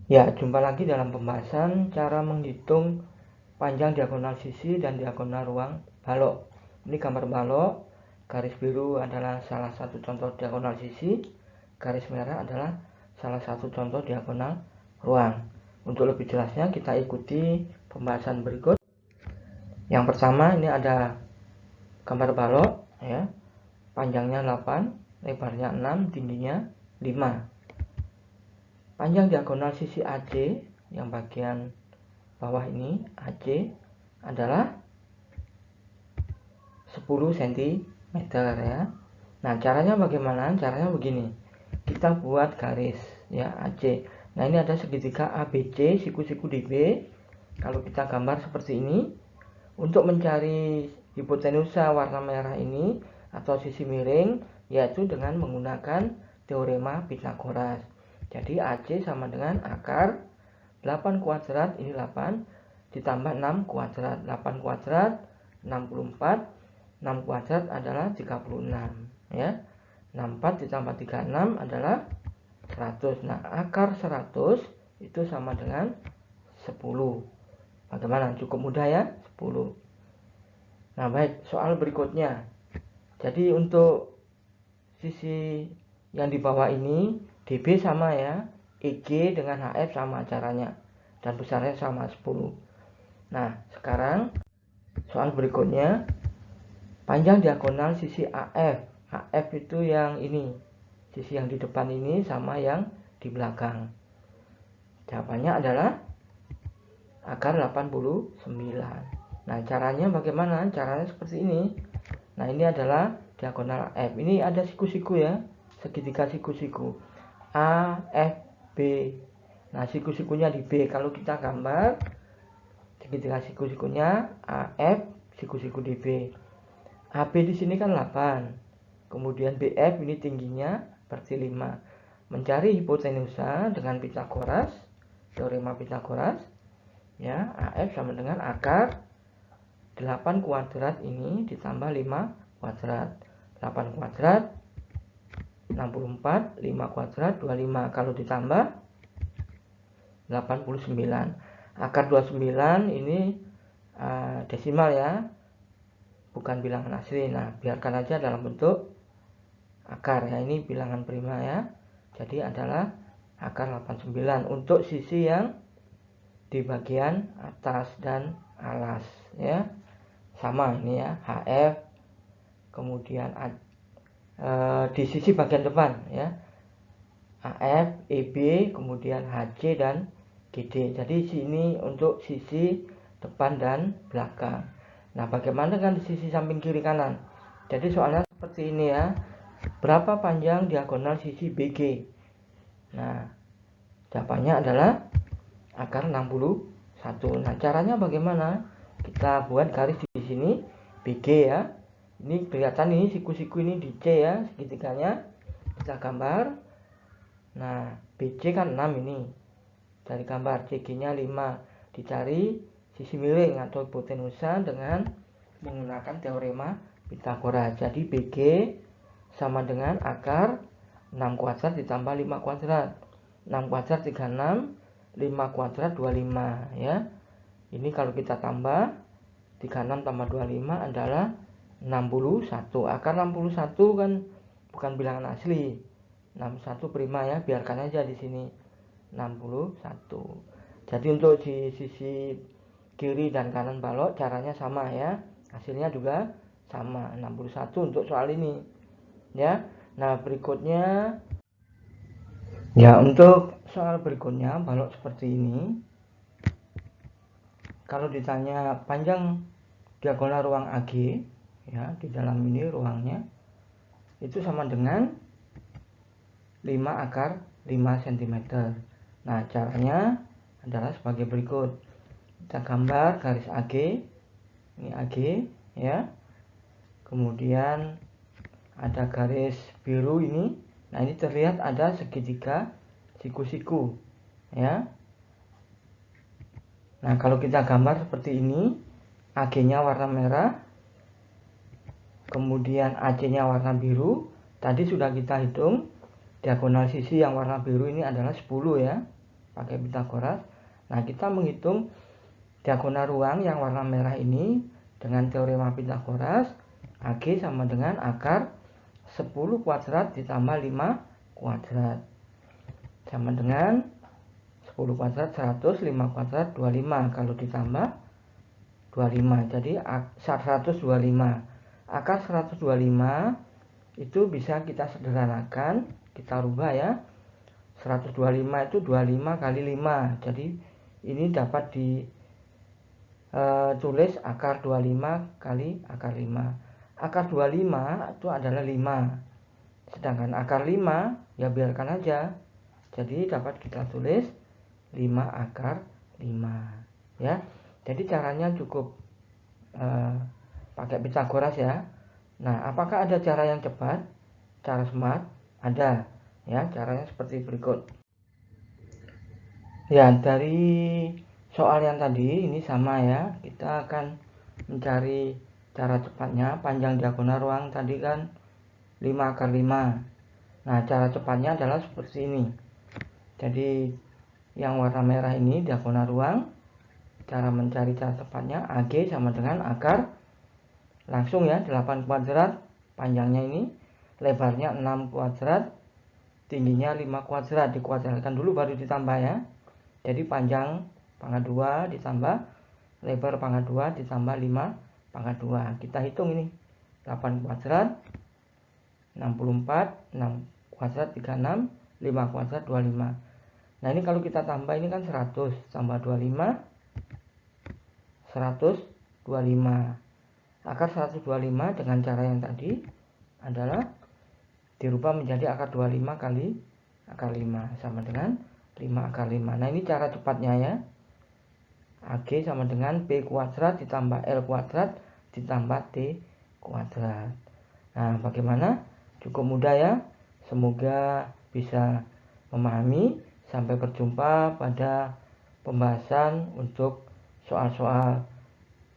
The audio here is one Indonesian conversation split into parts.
Ya, jumpa lagi dalam pembahasan cara menghitung panjang diagonal sisi dan diagonal ruang balok. Ini gambar balok, garis biru adalah salah satu contoh diagonal sisi, garis merah adalah salah satu contoh diagonal ruang. Untuk lebih jelasnya kita ikuti pembahasan berikut. Yang pertama ini ada gambar balok ya. Panjangnya 8, lebarnya 6, tingginya 5. Panjang diagonal sisi AC yang bagian bawah ini AC adalah 10 cm ya. Nah, caranya bagaimana? Caranya begini. Kita buat garis ya AC. Nah, ini ada segitiga ABC, siku-siku DB. Kalau kita gambar seperti ini, untuk mencari hipotenusa warna merah ini atau sisi miring yaitu dengan menggunakan teorema Pythagoras. Jadi AC sama dengan akar 8 kuadrat, ini 8 ditambah 6 kuadrat. 8 kuadrat 64, 6 kuadrat adalah 36 ya. 64 ditambah 36 adalah 100. Nah, akar 100 itu sama dengan 10. Bagaimana? Cukup mudah ya? 10. Nah, baik, soal berikutnya. Jadi untuk sisi yang di bawah ini DB sama ya, EG dengan HF sama caranya, dan besarnya sama 10. Nah, sekarang soal berikutnya, panjang diagonal sisi AF. AF itu yang ini, sisi yang di depan ini sama yang di belakang. Jawabannya adalah akar 89. Nah, caranya bagaimana? Caranya seperti ini. Nah, ini adalah diagonal AF. Ini ada siku-siku ya, segitiga siku-siku A, F, B. Nah, siku-sikunya di B. Kalau kita gambar segitiga siku-sikunya A, F, siku-siku di B. AB di sini kan 8. Kemudian BF ini tingginya berarti 5. Mencari hipotenusa dengan Pythagoras, teorema Pythagoras, ya, AF sama dengan akar 8 kuadrat ini ditambah 5 kuadrat. 8 kuadrat 64, 5 kuadrat 25. Kalau ditambah 89. Akar 29 ini desimal ya, bukan bilangan asli. Nah, biarkan aja dalam bentuk akar ya, ini bilangan prima ya. Jadi adalah akar 89 untuk sisi yang di bagian atas dan alas ya. Sama ini ya, HF. Kemudian di sisi bagian depan ya, AF, EB, kemudian HC dan GD. Jadi sini untuk sisi depan dan belakang. Nah, bagaimana dengan sisi samping kiri kanan? Jadi soalnya seperti ini ya. Berapa panjang diagonal sisi BG? Nah, jawabannya adalah akar 61. Nah, caranya bagaimana? Kita buat garis di sini BG ya. Ini kelihatan ini siku-siku ini di C ya, segitiganya. Kita gambar. Nah, BC kan 6 ini. Dari gambar CG-nya 5. Dicari sisi miring atau hipotenusa dengan menggunakan teorema Pythagoras. Jadi BG sama dengan akar 6 kuadrat ditambah 5 kuadrat. 6 kuadrat 36, 5 kuadrat 25 ya. Ini kalau kita tambah 36 tambah 25 adalah 61. Akar 61 kan bukan bilangan asli. 61 prima ya, biarkan aja di sini 61. Jadi untuk di sisi kiri dan kanan balok caranya sama ya. Hasilnya juga sama 61 untuk soal ini. Ya. Nah, berikutnya ya, untuk soal berikutnya balok seperti ini. Kalau ditanya panjang diagonal ruang AG ya, di dalam ini ruangnya itu sama dengan 5 akar 5 cm. Nah, caranya adalah sebagai berikut. Kita gambar garis AG. Ini AG ya. Kemudian ada garis biru ini. Nah, ini terlihat ada segitiga siku-siku ya. Nah, kalau kita gambar seperti ini, AG-nya warna merah, kemudian AC-nya warna biru. Tadi sudah kita hitung diagonal sisi yang warna biru ini adalah 10 ya, pakai Pitagoras. Nah, kita menghitung diagonal ruang yang warna merah ini dengan teorema Pitagoras. AG sama dengan akar 10 kuadrat ditambah 5 kuadrat. Sama dengan 10 kuadrat 100, 5 kuadrat 25. Kalau ditambah 25, jadi 125. Akar 125 itu bisa kita sederhanakan, kita rubah ya. 125 itu 25 kali 5. Jadi ini dapat ditulis akar 25 kali akar 5. Akar 25 itu adalah 5. Sedangkan akar 5 ya biarkan aja. Jadi dapat kita tulis 5 akar 5 ya. Jadi caranya cukup pakai Pitagoras ya. Nah, apakah ada cara yang cepat? Cara smart? Ada ya. Caranya seperti berikut. Ya, dari soal yang tadi ini sama ya. Kita akan mencari cara cepatnya. Panjang diagonal ruang tadi kan 5 akar 5. Nah, cara cepatnya adalah seperti ini. Jadi yang warna merah ini diagonal ruang. Cara mencari cara cepatnya AG sama dengan akar langsung ya 8 kuadrat, panjangnya ini, lebarnya 6 kuadrat, tingginya 5 kuadrat, dikuadratkan dulu baru ditambah ya. Jadi panjang pangkat 2 ditambah lebar pangkat 2 ditambah 5 pangkat 2. Kita hitung ini 8 kuadrat 64, 6 kuadrat 36, 5 kuadrat 25. Nah, ini kalau kita tambah ini kan 100 tambah 25 125. Akar 125 dengan cara yang tadi adalah dirubah menjadi akar 25 kali akar 5 sama dengan 5 akar 5. Nah, ini cara cepatnya ya. AG sama dengan B kuadrat ditambah L kuadrat ditambah T kuadrat. Nah, bagaimana? Cukup mudah ya. Semoga bisa memahami. Sampai berjumpa pada pembahasan untuk soal-soal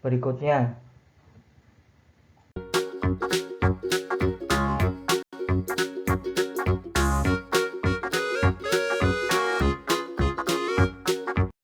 berikutnya.